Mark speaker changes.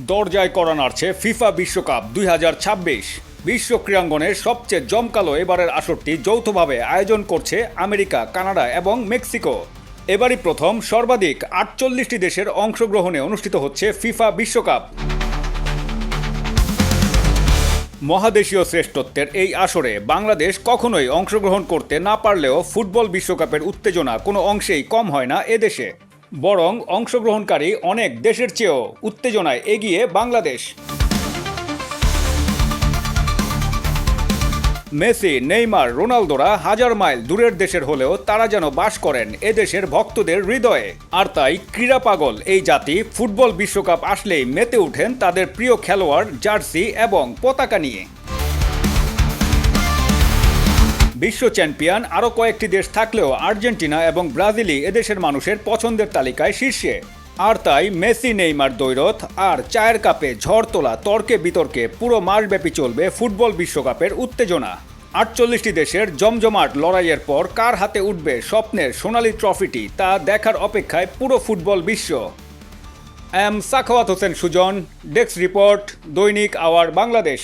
Speaker 1: দরজায় কড়া নাড়ছে ফিফা বিশ্বকাপ ২০২৬। বিশ্ব ক্রীড়াঙ্গনের সবচেয়ে জমকালো এবারের আসরটি যৌথভাবে আয়োজন করছে আমেরিকা, কানাডা এবং মেক্সিকো। এবারই প্রথম সর্বাধিক ৪৮টি দেশের অংশগ্রহণে অনুষ্ঠিত হচ্ছে ফিফা বিশ্বকাপ। মহাদেশীয় শ্রেষ্ঠত্বের এই আসরে বাংলাদেশ কখনোই অংশগ্রহণ করতে না পারলেও ফুটবল বিশ্বকাপের উত্তেজনা কোনো অংশেই কম হয় না এদেশে। বরং অংশগ্রহণকারী অনেক দেশের চেয়েও উত্তেজনায় এগিয়ে বাংলাদেশ। মেসি, নেইমার, রোনালদোরা হাজার মাইল দূরের দেশের হলেও তারা যেন বাস করেন এদেশের ভক্তদের হৃদয়ে। আর তাই ক্রীড়া পাগল এই জাতি ফুটবল বিশ্বকাপ আসলেই মেতে ওঠেন তাদের প্রিয় খেলোয়াড়, জার্সি এবং পতাকা নিয়ে। বিশ্ব চ্যাম্পিয়ন আরও কয়েকটি দেশ থাকলেও আর্জেন্টিনা এবং ব্রাজিলই এদেশের মানুষের পছন্দের তালিকায় শীর্ষে। আর তাই মেসি, নেইমার দ্বৈরথ আর চায়ের কাপে ঝড় তোলা তর্কে বিতর্কে পুরো মাসব্যাপী চলবে ফুটবল বিশ্বকাপের উত্তেজনা। ৪৮টি দেশের জমজমাট লড়াইয়ের পর কার হাতে উঠবে স্বপ্নের সোনালী ট্রফিটি তা দেখার অপেক্ষায় পুরো ফুটবল বিশ্ব। সাখাওয়াত হোসেন সুজন, ডেস্ক রিপোর্ট, দৈনিক আওয়ার বাংলাদেশ।